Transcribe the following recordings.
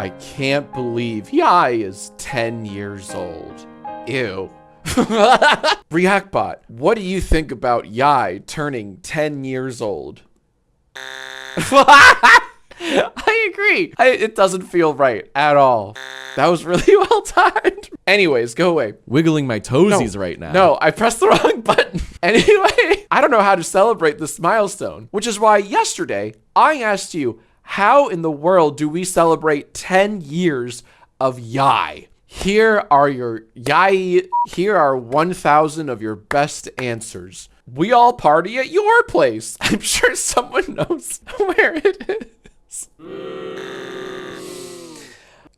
I can't believe Yiay is 10 years old. Ew. reactbot, what do you think about Yiay turning 10 years old? I agree. It doesn't feel right at all. That was really well timed. Anyways, go away. Wiggling my toesies right now. No, I pressed the wrong button. Anyway, I don't know how to celebrate this milestone, which is why yesterday I asked you, how in the world do we celebrate 10 years of Yiay? Here are your Yiay. Here are 1,000 of your best answers. We all party at your place. I'm sure someone knows where it is.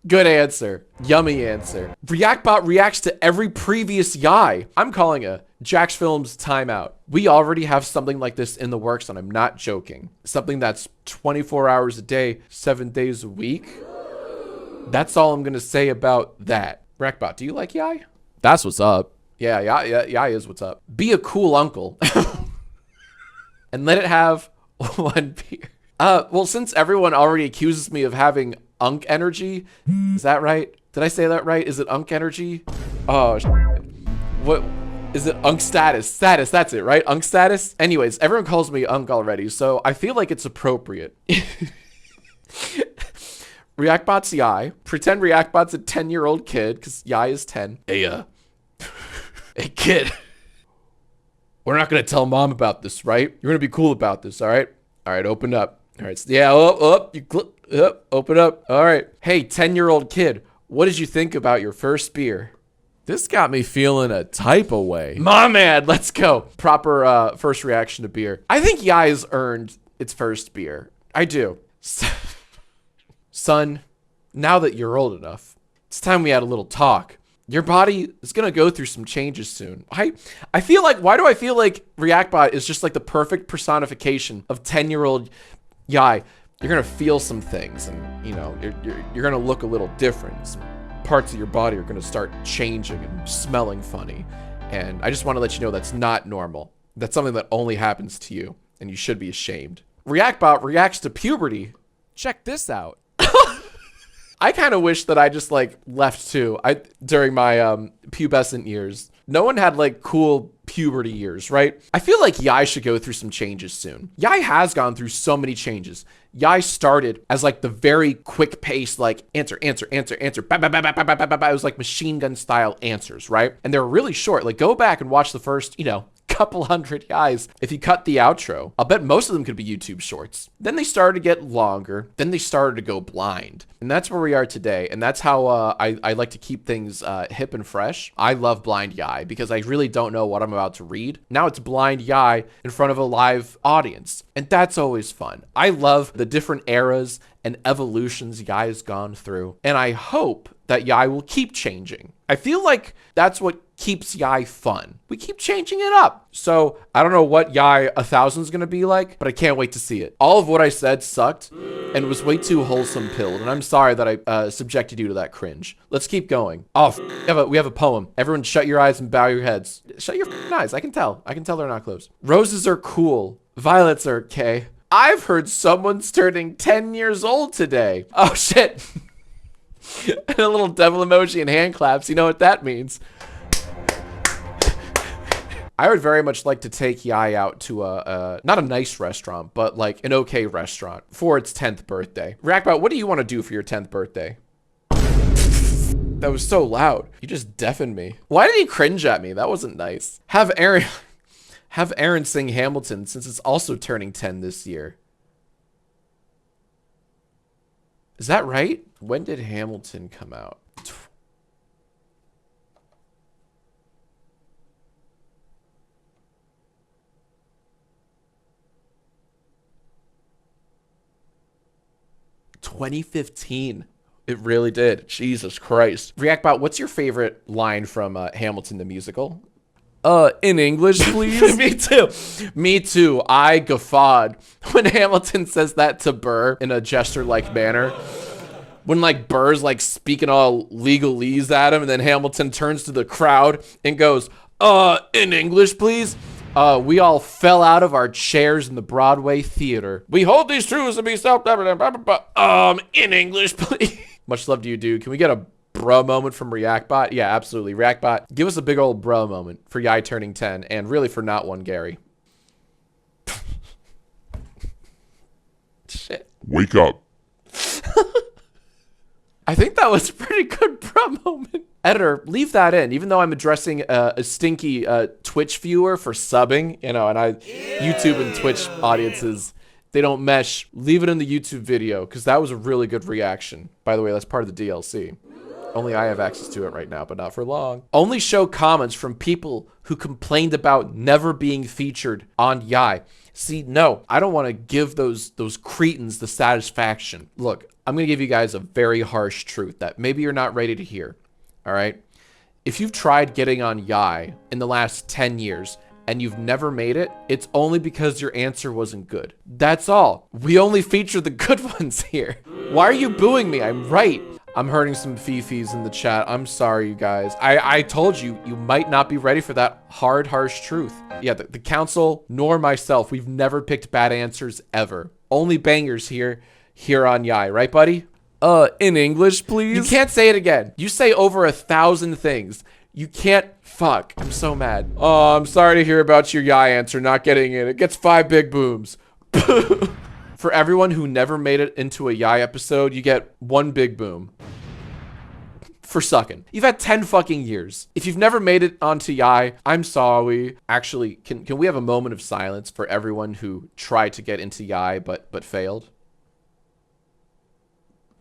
Good answer. Yummy answer. reactbot reacts to every previous Yiay. I'm calling a Jax Films timeout. We already have something like this in the works, and I'm not joking. Something that's 24 hours a day, 7 days a week. That's all I'm gonna say about that. reactbot, do you like Yiay? That's what's up. Yeah, Yiay is what's up. Be a cool uncle. And let it have one beer. Well, since everyone already accuses me of having unk energy, is that right? Did I say that right? Is it unk energy? Oh, what is it? Unk status. Status, that's it, right? Unk status? Anyways, everyone calls me unk already, so I feel like it's appropriate. reactbot's Yiay. Pretend reactbot's a 10-year-old kid, because Yiay is 10. Hey, hey, kid. We're not gonna tell mom about this, right? You're gonna be cool about this, all right? All right, open up. All right, yeah, open up. All right. Hey, 10-year-old kid, what did you think about your first beer? This got me feeling a type of way. My man, let's go. Proper first reaction to beer. I think Yiay's earned its first beer. I do. Son, now that you're old enough, it's time we had a little talk. Your body is gonna go through some changes soon. I feel like, why do I feel like reactbot is just like the perfect personification of 10-year-old Yiay? You're gonna feel some things, and you know, you're gonna look a little different. Some parts of your body are gonna start changing and smelling funny. And I just want to let you know that's not normal. That's something that only happens to you, and you should be ashamed. reactbot reacts to puberty. Check this out. I kind of wish that I just like left too. During my pubescent years, no one had like cool puberty years, right? I feel like Yiay should go through some changes soon. Yiay has gone through so many changes. Yiay started as like the very quick pace, like answer. It was like machine gun style answers, right? And they're really short. Like go back and watch the first, couple hundred Yiays. If you cut the outro, I'll bet most of them could be YouTube shorts. Then they started to get longer. Then they started to go blind. And that's where we are today. And that's how I like to keep things hip and fresh. I love blind Yiay because I really don't know what I'm about to read. Now it's blind Yiay in front of a live audience. And that's always fun. I love the different eras and evolutions Yiay has gone through. And I hope that Yiay will keep changing. I feel like that's what keeps Yiay fun. We keep changing it up. So I don't know what Yiay 1000 is going to be like, but I can't wait to see it. All of what I said sucked and was way too wholesome pilled. And I'm sorry that I subjected you to that cringe. Let's keep going. Oh, we have a poem. Everyone shut your eyes and bow your heads. Shut your eyes. I can tell. They're not closed. Roses are cool. Violets are okay. I've heard someone's turning 10 years old today. Oh shit. And a little devil emoji and hand claps. You know what that means. I would very much like to take Yiay out to not a nice restaurant, but like an okay restaurant for its 10th birthday. reactbot, what do you want to do for your 10th birthday? That was so loud. You just deafened me. Why did he cringe at me? That wasn't nice. Have Aaron sing Hamilton since it's also turning 10 this year. Is that right? When did Hamilton come out? $2015. It really did. Jesus Christ. reactbot, what's your favorite line from Hamilton the musical? In English, please. Me too. I guffawed when Hamilton says that to Burr in a gesture-like manner. When like Burr's like speaking all legalese at him, and then Hamilton turns to the crowd and goes, in English, please. We all fell out of our chairs in the Broadway theater. We hold these truths to be self-evident. In English, please. Much love to you, dude. Can we get a bro moment from reactbot? Yeah, absolutely. reactbot, give us a big old bro moment for Yiay turning 10, and really for not one Gary. Shit. Wake up. I think that was a pretty good bro moment. Editor, leave that in, even though I'm addressing a stinky Twitch viewer for subbing, you know, and YouTube and Twitch audiences, they don't mesh. Leave it in the YouTube video, because that was a really good reaction. By the way, that's part of the DLC. Only I have access to it right now, but not for long. Only show comments from people who complained about never being featured on Yiay. See, no, I don't want to give those cretins the satisfaction. Look, I'm going to give you guys a very harsh truth that maybe you're not ready to hear. All right? If you've tried getting on Yiay in the last 10 years and you've never made it, it's only because your answer wasn't good. That's all. We only feature the good ones here. Why are you booing me? I'm right. I'm hurting some fifis in the chat. I'm sorry, you guys. I told you, you might not be ready for that hard, harsh truth. Yeah, the council nor myself, we've never picked bad answers ever. Only bangers here on Yiay, right, buddy? In English, please? You can't say it again. You say over 1,000 things. You can't, fuck. I'm so mad. Oh, I'm sorry to hear about your Yiay answer not getting in. It gets 5 big booms. For everyone who never made it into a Yiay episode, you get 1 big boom. For sucking. You've had 10 fucking years. If you've never made it onto Yiay, I'm sorry. Actually, can we have a moment of silence for everyone who tried to get into Yiay but failed?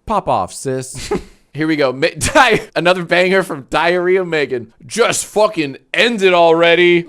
Pop off, sis. Here we go. Another banger from Diarrhea Megan. Just fucking end it already.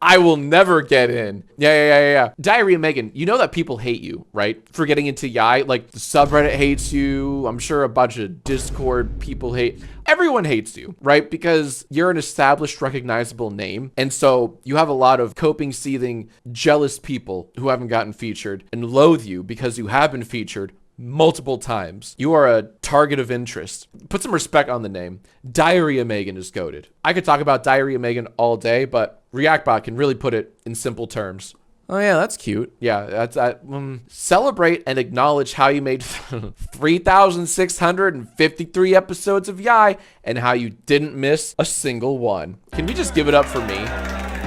I will never get in. Yeah. Diarrhea Megan, you know that people hate you, right? For getting into Yiay. Like, the subreddit hates you. I'm sure a bunch of Discord people hate. Everyone hates you, right? Because you're an established, recognizable name. And so you have a lot of coping, seething, jealous people who haven't gotten featured and loathe you because you have been featured multiple times. You are a target of interest. Put some respect on the name. Diarrhea Megan is goated. I could talk about Diarrhea Megan all day, but reactbot can really put it in simple terms. Oh yeah, that's cute. Yeah, that's celebrate and acknowledge how you made 3,653 episodes of Yiay and how you didn't miss a single one. Can we just give it up for me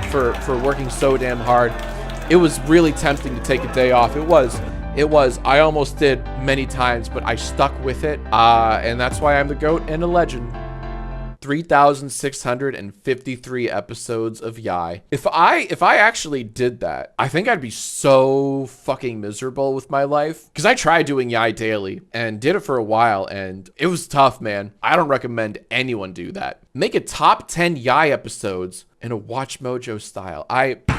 for working so damn hard? It was really tempting to take a day off. It was. I almost did many times, but I stuck with it. And that's why I'm the GOAT and a legend. 3,653 episodes of Yiay. If I actually did that, I think I'd be so fucking miserable with my life. Because I tried doing Yiay daily and did it for a while, and it was tough, man. I don't recommend anyone do that. Make a top 10 Yiay episodes in a WatchMojo style.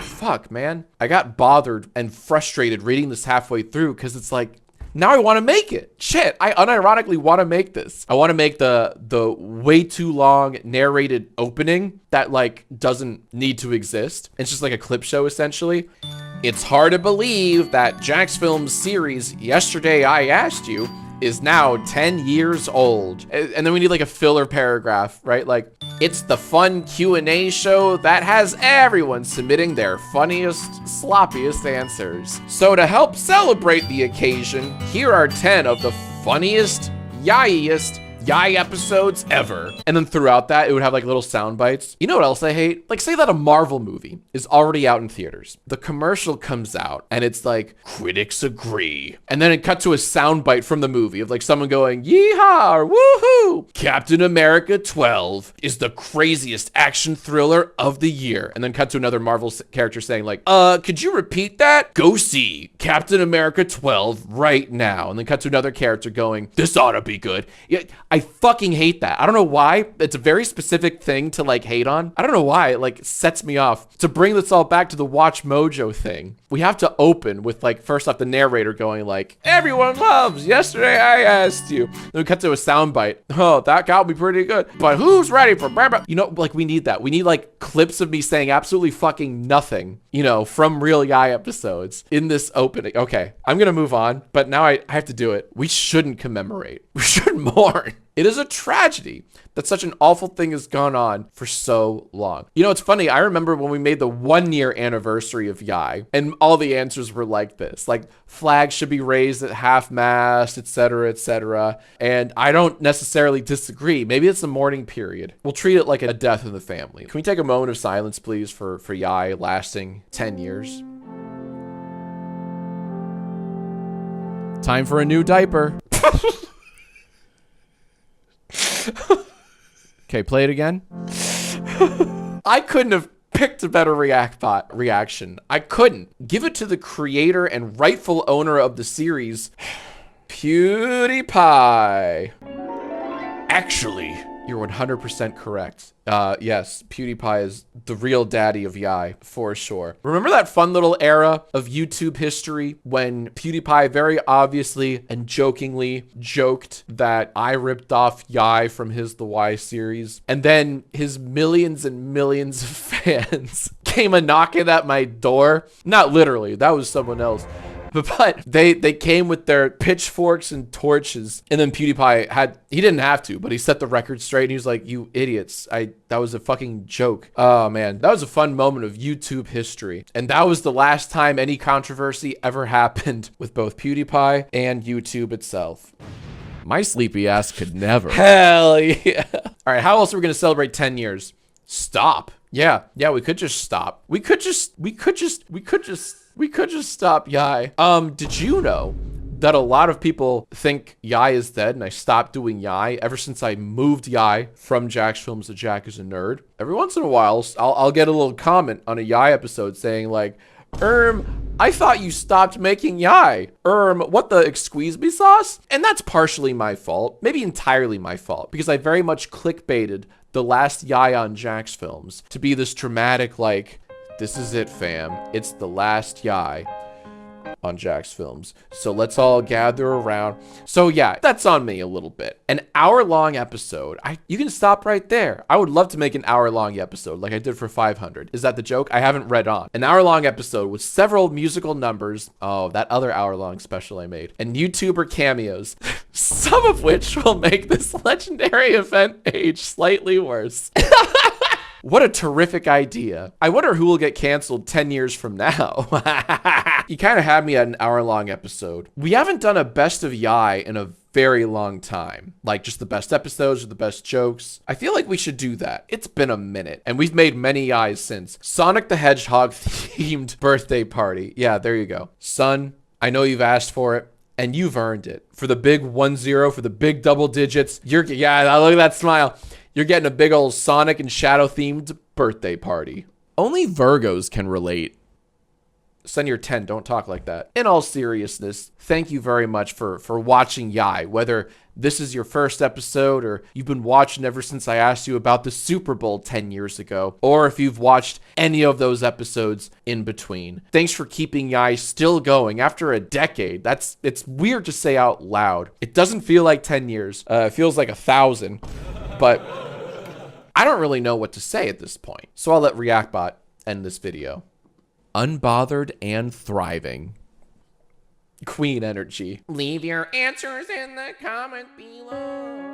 Fuck, man. I got bothered and frustrated reading this halfway through because it's like, now I want to make it. Shit, I unironically want to make this. I want to make the way too long narrated opening that like doesn't need to exist. It's just like a clip show essentially. It's hard to believe that Jack's Films series, Yesterday I Asked You, is now 10 years old. And then we need like a filler paragraph, right? Like, it's the fun Q&A show that has everyone submitting their funniest, sloppiest answers. So to help celebrate the occasion, here are 10 of the funniest, Yiayest Yiay episodes ever. And then throughout that, it would have like little sound bites. You know what else I hate? Like, say that a Marvel movie is already out in theaters. The commercial comes out and it's like, critics agree. And then it cut to a sound bite from the movie of like someone going, yeehaw, or woohoo. Captain America 12 is the craziest action thriller of the year. And then cut to another Marvel character saying like, could you repeat that? Go see Captain America 12 right now. And then cut to another character going, this ought to be good. Yeah, I fucking hate that. I don't know why. It's a very specific thing to like hate on. I don't know why. It like sets me off. To bring this all back to the WatchMojo thing, we have to open with like, first off, the narrator going like, everyone loves Yesterday I Asked You. Then we cut to a soundbite. Oh, that got me pretty good. But who's ready for blah, blah? You know, like we need that. We need like clips of me saying absolutely fucking nothing, you know, from real Yiay episodes in this opening. Okay, I'm gonna move on, but now I have to do it. We shouldn't commemorate. We should mourn. It is a tragedy that such an awful thing has gone on for so long. You know, it's funny. I remember when we made the 1-year anniversary of Yiay, and all the answers were like this, like flags should be raised at half-mast, etc., etc. And I don't necessarily disagree. Maybe it's a mourning period. We'll treat it like a death in the family. Can we take a moment of silence, please, for Yiay lasting 10 years? Time for a new diaper. Okay, play it again. I couldn't have picked a better reactbot reaction. I couldn't. Give it to the creator and rightful owner of the series, PewDiePie. Actually, you're 100% correct. Yes, PewDiePie is the real daddy of Yiay, for sure. Remember that fun little era of YouTube history when PewDiePie very obviously and jokingly joked that I ripped off Yiay from his The Why series, and then his millions and millions of fans came a knocking at my door? Not literally, that was someone else. But they came with their pitchforks and torches, and then PewDiePie he didn't have to, but he set the record straight, and he was like, you idiots, that was a fucking joke. Oh man, that was a fun moment of YouTube history. And that was the last time any controversy ever happened with both PewDiePie and YouTube itself. My sleepy ass could never. Hell yeah. All right, how else are we gonna celebrate 10 years? Stop. Yeah, we could just stop. We could just stop Yiay. Did you know that a lot of people think Yiay is dead and I stopped doing Yiay ever since I moved Yiay from Jack's Films to Jack is a Nerd? Every once in a while, I'll get a little comment on a Yiay episode saying like, I thought you stopped making Yiay. What the excuse me sauce? And that's partially my fault, maybe entirely my fault, because I very much clickbaited the last Yiay on Jack's Films to be this dramatic, like, this is it, fam. It's the last Yiay on Jack's Films. So let's all gather around. So yeah, that's on me a little bit. An hour-long episode. You can stop right there. I would love to make an hour-long episode like I did for 500. Is that the joke? I haven't read on. An hour-long episode with several musical numbers. Oh, that other hour-long special I made. And YouTuber cameos. Some of which will make this legendary event age slightly worse. What a terrific idea. I wonder who will get canceled 10 years from now. You kind of had me at an hour-long episode. We haven't done a best of Yiay in a very long time. Like just the best episodes or the best jokes. I feel like we should do that. It's been a minute and we've made many Yiays since. Sonic the Hedgehog themed birthday party. Yeah, there you go. Son, I know you've asked for it. And you've earned it. For the big 1-0, for the big double digits. Yeah, look at that smile. You're getting a big old Sonic and Shadow themed birthday party. Only Virgos can relate. Send your 10, don't talk like that. In all seriousness, thank you very much for watching Yiay. Whether this is your first episode or you've been watching ever since I asked you about the Super Bowl 10 years ago, or if you've watched any of those episodes in between. Thanks for keeping Yiay still going after a decade. It's weird to say out loud. It doesn't feel like 10 years. It feels like 1,000, but I don't really know what to say at this point. So I'll let reactbot end this video. Unbothered and thriving. Queen energy. Leave your answers in the comment below.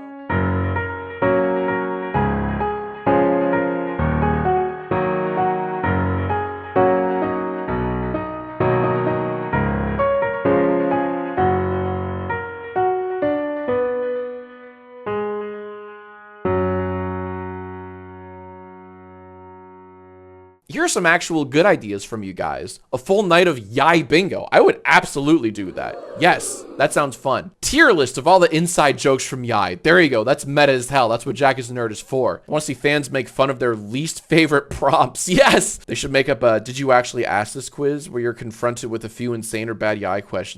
Here are some actual good ideas from you guys. A full night of Yiay bingo. I would absolutely do that. Yes, that sounds fun. Tier list of all the inside jokes from Yiay. There you go. That's meta as hell. That's what Jack is a Nerd is for. I want to see fans make fun of their least favorite prompts. Yes! They should make up a Did You Actually Ask This quiz where you're confronted with a few insane or bad Yiay questions.